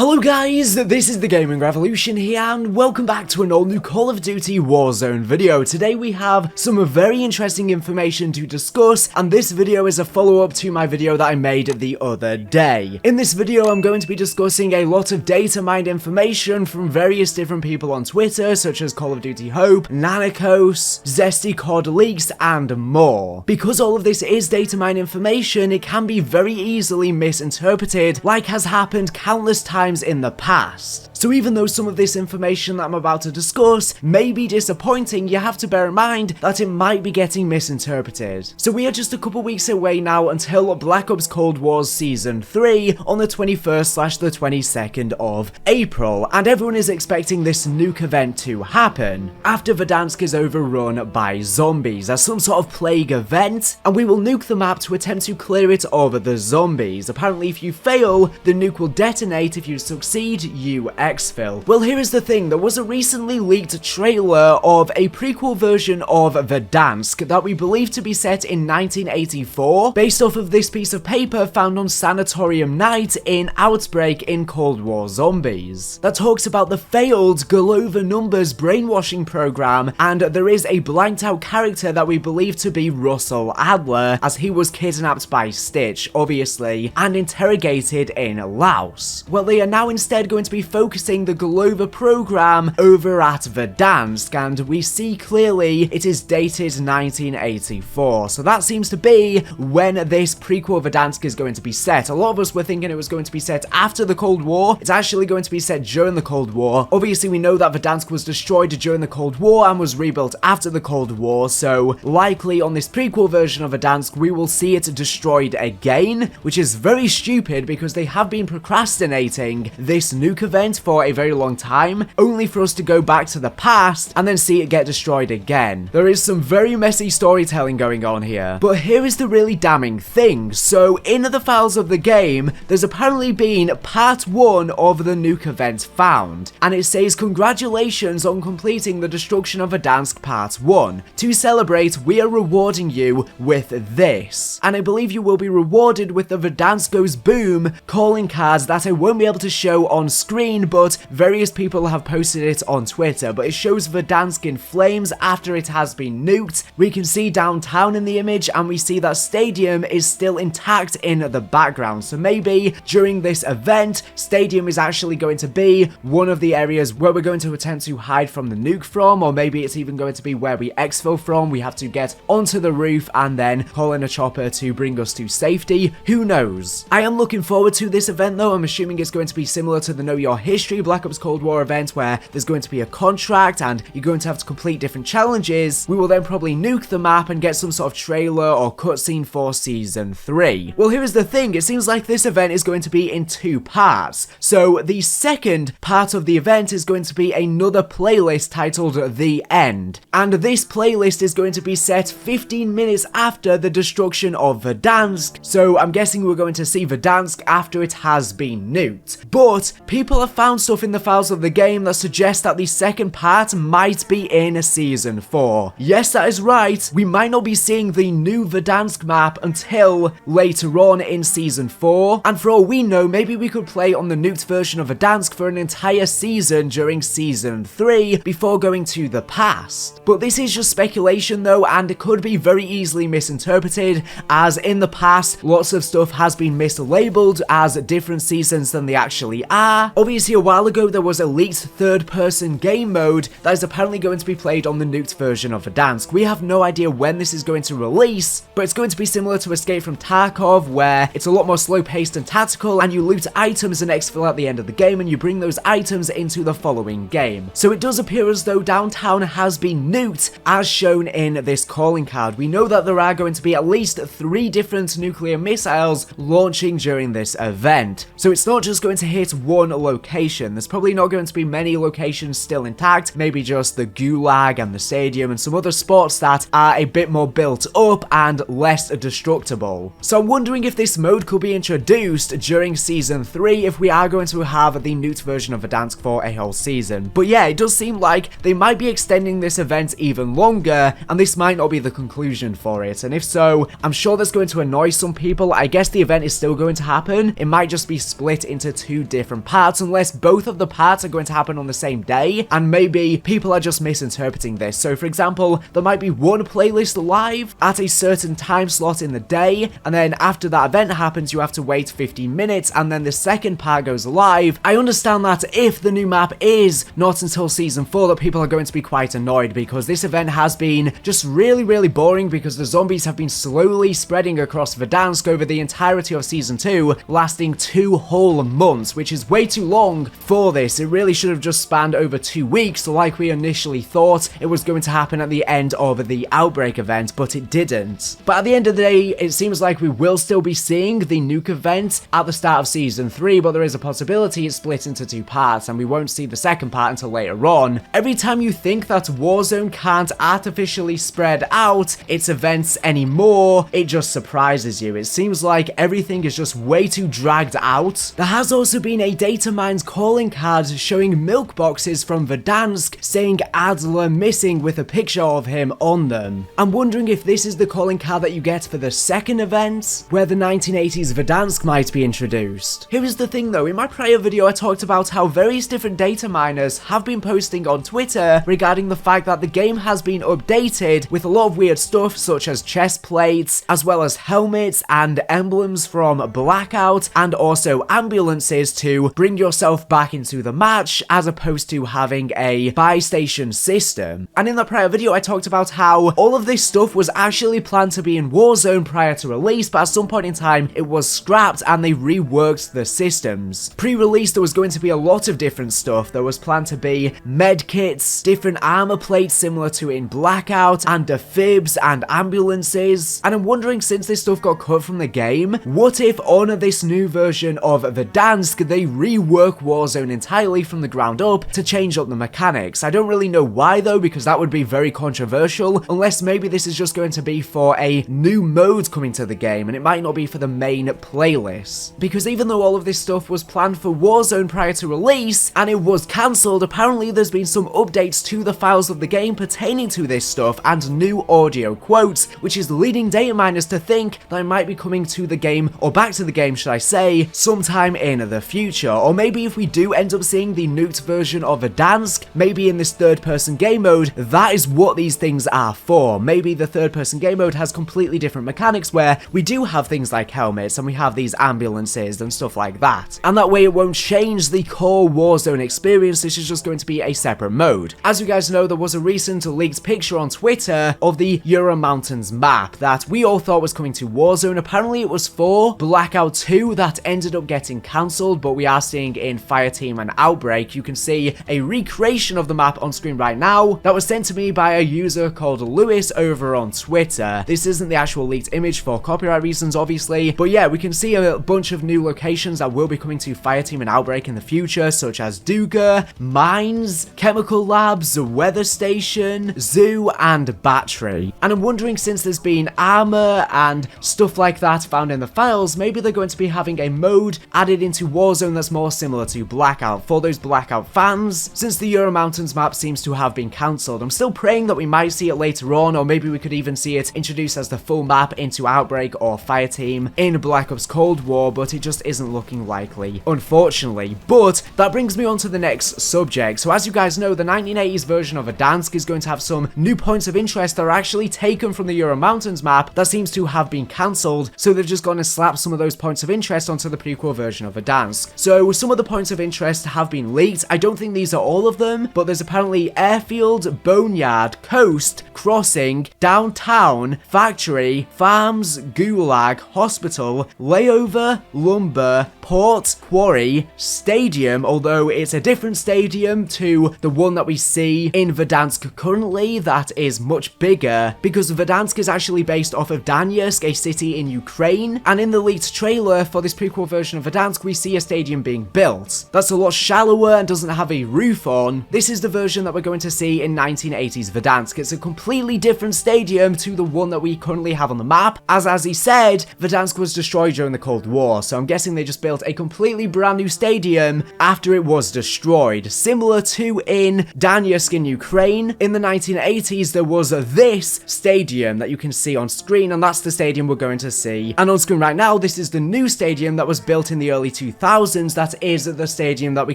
Hello guys, this is the Gaming Revolution here and welcome back to an all new Call of Duty Warzone video. Today we have some very interesting information to discuss, and this video is a follow-up to my video that I made the other day. In this video I'm going to be discussing a lot of data mined information from various different people on Twitter, such as Call of Duty Hope, Nanakos, Zesty COD Leaks, and more. Because all of this is data mined information, it can be very easily misinterpreted, like has happened countless times in the past. So even though some of this information that I'm about to discuss may be disappointing, you have to bear in mind that it might be getting misinterpreted. So we are just a couple weeks away now until Black Ops Cold War Season 3 on the 21st/the 22nd of April, and everyone is expecting this Nuke event to happen after Verdansk is overrun by zombies as some sort of plague event, and we will nuke the map to attempt to clear it of the zombies. Apparently if you fail, the nuke will detonate. If you succeed, you exfil. Well, here is the thing, there was a recently leaked trailer of a prequel version of Verdansk that we believe to be set in 1984, based off of this piece of paper found on Sanatorium Night in Outbreak in Cold War Zombies, that talks about the failed Galova Numbers brainwashing program, and there is a blanked out character that we believe to be Russell Adler, as he was kidnapped by Stitch, obviously, and interrogated in Laos. Well, they are now instead going to be focusing the Galova program over at Verdansk, and we see clearly it is dated 1984, so that seems to be when this prequel Verdansk is going to be set. A lot of us were thinking it was going to be set after the Cold War. It's actually going to be set during the Cold War. Obviously we know that Verdansk was destroyed during the Cold War and was rebuilt after the Cold War, so likely on this prequel version of Verdansk we will see it destroyed again, which is very stupid because they have been procrastinating this Nuke event for a very long time, only for us to go back to the past and then see it get destroyed again. There is some very messy storytelling going on here, but here is the really damning thing. So in the files of the game, there's apparently been part 1 of the Nuke event found, and it says congratulations on completing the destruction of Verdansk part 1. To celebrate, we are rewarding you with this, and I believe you will be rewarded with the Verdansk Goes Boom calling cards that I won't be able to show on screen, but various people have posted it on Twitter. But it shows Verdansk in flames after it has been nuked. We can see downtown in the image, and we see that stadium is still intact in the background, so maybe during this event stadium is actually going to be one of the areas where we're going to attempt to hide from the nuke from, or maybe it's even going to be where we exfil from. We have to get onto the roof and then call in a chopper to bring us to safety. Who knows? I am looking forward to this event though. I'm assuming it's going to be similar to the Know Your History Black Ops Cold War event, where there's going to be a contract and you're going to have to complete different challenges. We will then probably nuke the map and get some sort of trailer or cutscene for Season 3. Well, here's the thing, it seems like this event is going to be in 2 parts. So the second part of the event is going to be another playlist titled The End, and this playlist is going to be set 15 minutes after the destruction of Verdansk, so I'm guessing we're going to see Verdansk after it has been nuked. But people have found stuff in the files of the game that suggests that the second part might be in Season 4. Yes, that is right, we might not be seeing the new Verdansk map until later on in Season 4, and for all we know, maybe we could play on the nuked version of Verdansk for an entire season during Season 3 before going to the past. But this is just speculation though, and it could be very easily misinterpreted, as in the past lots of stuff has been mislabeled as different seasons than they actually are. Obviously a while ago there was a leaked third-person game mode that is apparently going to be played on the nuked version of Verdansk. We have no idea when this is going to release, but it's going to be similar to Escape from Tarkov, where it's a lot more slow-paced and tactical, and you loot items and exfil at the end of the game, and you bring those items into the following game. So it does appear as though downtown has been nuked, as shown in this calling card. We know that there are going to be at least 3 different nuclear missiles launching during this event, so it's not just going to hit one location. There's probably not going to be many locations still intact, maybe just the Gulag and the stadium and some other spots that are a bit more built up and less destructible. So I'm wondering if this mode could be introduced during Season 3 if we are going to have the nuked version of Verdansk for a whole season. But yeah, it does seem like they might be extending this event even longer, and this might not be the conclusion for it, and if so, I'm sure that's going to annoy some people. I guess the event is still going to happen. It might just be split into 2 two different parts, unless both of the parts are going to happen on the same day, and maybe people are just misinterpreting this. So for example, there might be one playlist live at a certain time slot in the day, and then after that event happens, you have to wait 15 minutes, and then the second part goes live. I understand that if the new map is not until Season 4, that people are going to be quite annoyed, because this event has been just really boring, because the zombies have been slowly spreading across Verdansk over the entirety of Season 2, lasting 2 whole months, which is way too long for this. It really should have just spanned over 2 weeks, like we initially thought it was going to happen at the end of the Outbreak event, but it didn't. But at the end of the day, it seems like we will still be seeing the Nuke event at the start of Season 3, but there is a possibility it's split into 2 parts, and we won't see the second part until later on. Every time you think that Warzone can't artificially spread out its events anymore, it just surprises you. It seems like everything is just way too dragged out. There has also been a data mine's calling card showing milk boxes from Verdansk saying Adler missing with a picture of him on them. I'm wondering if this is the calling card that you get for the second event, where the 1980s Verdansk might be introduced. Here is the thing though, in my prior video I talked about how various different data miners have been posting on Twitter regarding the fact that the game has been updated with a lot of weird stuff such as chest plates, as well as helmets and emblems from Blackout, and also ambulances to bring yourself back into the match as opposed to having a buy station system. And in the prior video I talked about how all of this stuff was actually planned to be in Warzone prior to release, but at some point in time it was scrapped and they reworked the systems. Pre-release there was going to be a lot of different stuff. There was planned to be med kits, different armor plates similar to in Blackout, and defibs and ambulances. And I'm wondering, since this stuff got cut from the game, what if on this new version of Verdansk they rework Warzone entirely from the ground up to change up the mechanics? I don't really know why though, because that would be very controversial, unless maybe this is just going to be for a new mode coming to the game and it might not be for the main playlist. Because even though all of this stuff was planned for Warzone prior to release and it was cancelled, apparently there's been some updates to the files of the game pertaining to this stuff and new audio quotes, which is leading data miners to think that it might be coming to the game, or back to the game should I say, sometime in the future. Or maybe if we do end up seeing the nuked version of Verdansk, maybe in this third person game mode, that is what these things are for. Maybe the third person game mode has completely different mechanics where we do have things like helmets and we have these ambulances and stuff like that. And that way it won't change the core Warzone experience, this is just going to be a separate mode. As you guys know, there was a recent leaked picture on Twitter of the Ural Mountains map that we all thought was coming to Warzone. Apparently it was for Blackout 2 that ended up getting cancelled, but we are seeing in Fireteam and Outbreak. You can see a recreation of the map on screen right now that was sent to me by a user called Lewis over on Twitter. This isn't the actual leaked image for copyright reasons obviously, but yeah, we can see a bunch of new locations that will be coming to Fireteam and Outbreak in the future, such as Duga, mines, chemical labs, weather station, zoo, and battery. And I'm wondering, since there's been armor and stuff like that found in the files, maybe they're going to be having a mode added into Warzone that's more similar to Blackout for those Blackout fans, since the Ural Mountains map seems to have been cancelled. I'm still praying that we might see it later on, or maybe we could even see it introduced as the full map into Outbreak or Fireteam in Black Ops Cold War, but it just isn't looking likely, unfortunately. But that brings me on to the next subject. So as you guys know, the 1980s version of Verdansk is going to have some new points of interest that are actually taken from the Ural Mountains map that seems to have been cancelled, so they've just gone and slapped some of those points of interest onto the prequel version of Verdansk. So some of the points of interest have been leaked. I don't think these are all of them, but there's apparently airfield, boneyard, coast, crossing, downtown, factory, farms, gulag, hospital, layover, lumber, port, quarry, stadium, although it's a different stadium to the one that we see in Verdansk currently that is much bigger, because Verdansk is actually based off of Verdansk, a city in Ukraine, and in the leaked trailer for this prequel version of Verdansk we see a stadium being built. That's a lot shallower and doesn't have a roof on. This is the version that we're going to see in 1980s Verdansk. It's a completely different stadium to the one that we currently have on the map, as he said, Verdansk was destroyed during the Cold War, so I'm guessing they just built a completely brand new stadium after it was destroyed, similar to in Verdansk in Ukraine. In the 1980s there was this stadium that you can see on screen, and that's the stadium we're going to see. And on screen right now, this is the new stadium that was built in the early 2000s that is the stadium that we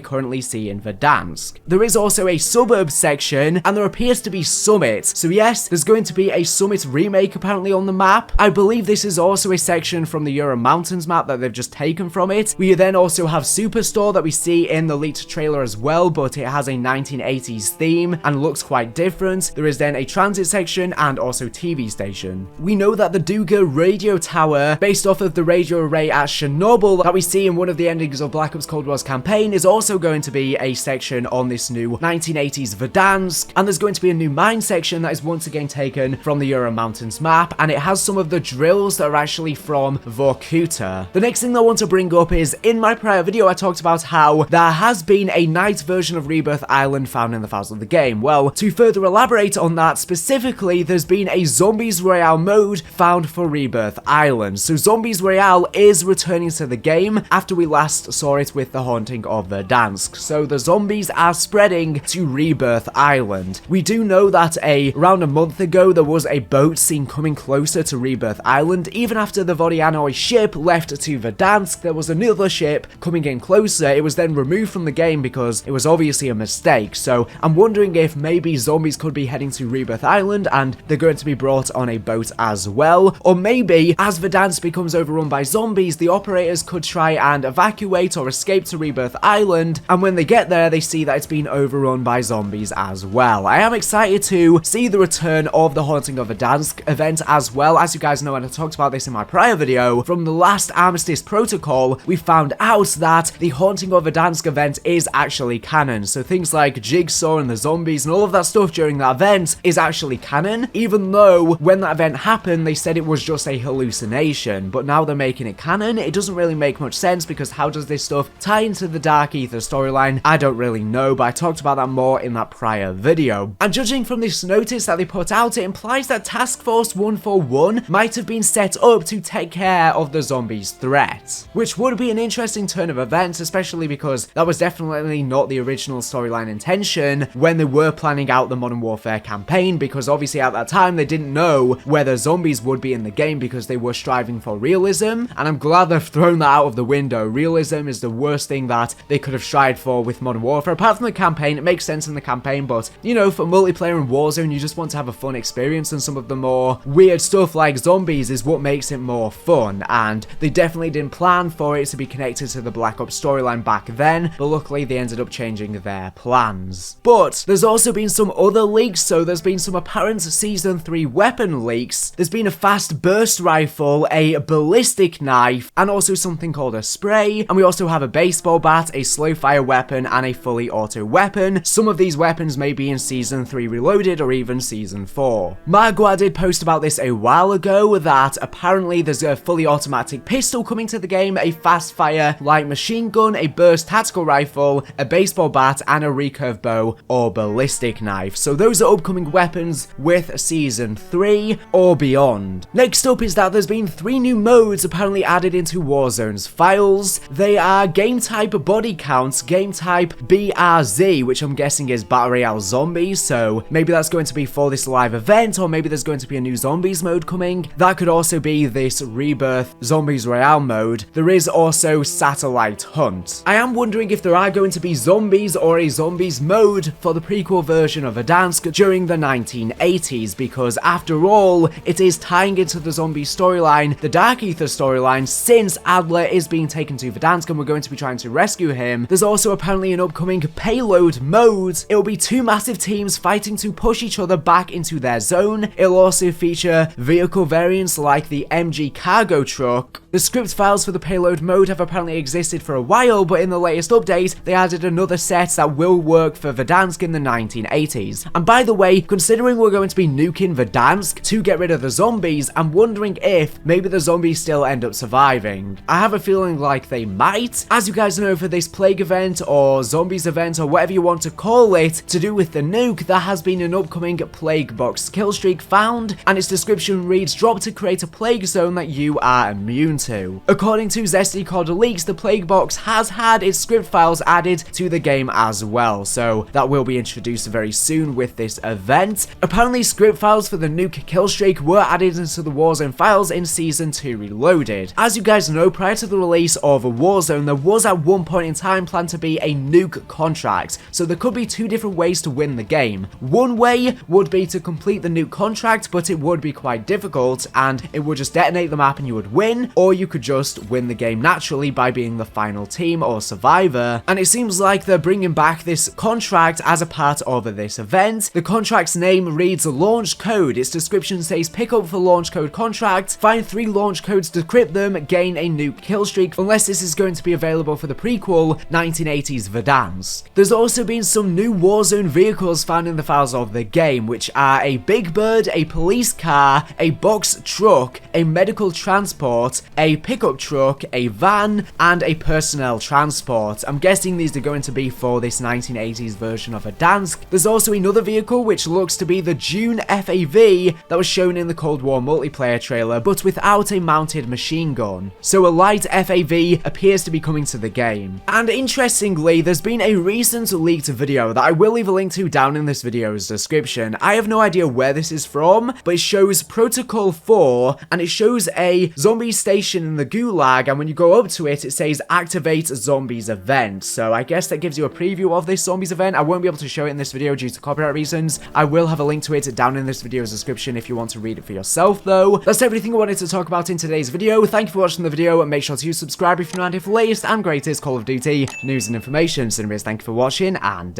currently see in Verdansk. There is also a suburb section, and there appears to be summits. So yes, there's going to be a summit remake apparently on the map. I believe this is also a section from the Euro Mountains map that they've just taken from it. We then also have Superstore that we see in the leaked trailer as well, but it has a 1980s theme and looks quite different. There is then a transit section and also TV station. We know that the Duga radio tower, based off of the radio array at Chernobyl that we see in one of the endings of Black Ops Cold War's campaign, is also going to be a section on this new 1980s Verdansk, and there's going to be a new mine section that is once again taken from the Euro Mountains map, and it has some of the drills that are actually from Vorkuta. The next thing I want to bring up is, in my prior video I talked about how there has been a night version of Rebirth Island found in the files of the game. Well, to further elaborate on that specifically, there's been a Zombies Royale mode found for Rebirth Island. So Zombies Royale is returning to the game after we last saw it with the Haunting of Verdansk. So the zombies are spreading to Rebirth Island. We do know that around a month ago there was a boat seen coming closer to Rebirth Island. Even after the Vodianoi ship left to Verdansk, there was another ship coming in closer. It was then removed from the game because it was obviously a mistake. So I'm wondering if maybe zombies could be heading to Rebirth Island and they're going to be brought on a boat as well. Or maybe as Verdansk becomes overrun by zombies, the operators could try and evacuate or escape to Rebirth Island, and when they get there they see that it's been overrun by zombies as well. I am excited to see the return of the Haunting of Verdansk event as well. As you guys know, and I talked about this in my prior video, from the last Armistice Protocol we found out that the Haunting of Verdansk event is actually canon. So things like Jigsaw and the zombies and all of that stuff during that event is actually canon, even though when that event happened they said it was just a hallucination. But now they're making it canon. It doesn't really make much sense, because how does this stuff tie into the Dark Ether storyline? I don't really know, but I talked about that more in that prior video. And judging from this notice that they put out, it implies that Taskforce 141 might have been set up to take care of the zombies threat, which would be an interesting turn of events, especially because that was definitely not the original storyline intention when they were planning out the Modern Warfare campaign, because obviously at that time they didn't know whether zombies would be in the game because they were striving for realism, and I'm glad they've thrown that out of the window. Realism is the worst thing that they could have strived for with Modern Warfare. Apart from the campaign, it makes sense in the campaign, but you know, for multiplayer and Warzone you just want to have a fun experience, and some of the more weird stuff like zombies is what makes it more fun, and they definitely didn't plan for it to be connected to the Black Ops storyline back then, but luckily they ended up changing their plans. But there's also been some other leaks. So there's been some apparent Season 3 weapon leaks. There's been a fast burst rifle, a ballistic knife, and also something called a spray, and we also have a baseball bat, a slow fire weapon, and a fully auto weapon. Some of these weapons may be in Season 3 Reloaded or even Season 4. Magua did post about this a while ago, that apparently there's a fully automatic pistol coming to the game, a fast fire light machine gun, a burst tactical rifle, a baseball bat, and a recurve bow or ballistic knife. So those are upcoming weapons with Season 3 or beyond. Next up is that there's been 3 new modes apparently added into Warzone's files. They are game type body counts, game type BRZ, which I'm guessing is Battle Royale Zombies, so maybe that's going to be for this live event, or maybe there's going to be a new Zombies mode coming. That could also be this Rebirth Zombies Royale mode. There is also Satellite Hunt. I am wondering if there are going to be zombies or a zombies mode for the prequel version of Verdansk during the 1980s, because after all, it is tying into the zombie storyline, the Dark Ether storyline, since Adler is being taken to Verdansk and we're going to be trying to rescue him. There's also apparently an upcoming payload mode. It will be 2 massive teams fighting to push each other back into their zone. It'll also feature vehicle variants like the MG cargo truck. The script files for the payload mode have apparently existed for a while, but in the latest update, they added another set that will work for Verdansk in the 1980s. And by the way, considering we're going to be nuking Verdansk to get rid of the zombies, I'm wondering if maybe the zombies still end up surviving. I have a feeling like they might. As you guys know, for this plague event or zombies event or whatever you want to call it, to do with the nuke, there has been an upcoming plague box killstreak found, and its description reads, drop to create a plague zone that you are immune to. According to Zesty COD leaks, the plague box has had its script files added to the game as well, so that will be introduced very soon with this event. Apparently script files for the nuke killstreak were added into the Warzone files in Season 2 Reloaded. As you guys know, prior to the release of Warzone, there was at one point in time planned to be a nuke contract, so there could be two different ways to win the game. One way would be to complete the nuke contract, but it would be quite difficult, and it would just detonate the map and you would win, or you could just win the game naturally by being the final team or survivor. And it seems like they're bringing back this contract as a part of this event. The contract's name reads Launch Code. Its description says pick up for launch code contract, find 3 launch codes, decrypt them, gain a nuke killstreak, unless this is going to be available for the prequel 1980s Verdansk. There's also been some new Warzone vehicles found in the files of the game, which are a Big Bird, a police car, a box truck, a medical transport, a pickup truck, a van, and a personnel transport. I'm guessing these are going to be for this 1980s version of Verdansk. There's also another vehicle which looks to be the June FAV that was shown in the Cold War multiplayer trailer, but without a mounted machine gun. So a light FAV appears to be coming to the game. And interestingly, there's been a recent leaked video that I will leave a link to down in this video's description. I have no idea where this is from, but it shows Protocol 4, and it shows a zombie station in the Gulag, and when you go up to it, it says activate zombies event. So I guess that gives you a preview of this zombies event. I won't be able to show it in this video due to copyright reasons. I will have a link to it down in this video's description if you want to read it for yourself though. That's everything I wanted to talk about in today's video. Thank you for watching the video, and make sure to subscribe if you're not for the latest and greatest Call of Duty news and information. So anyways, thank you for watching, and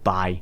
bye.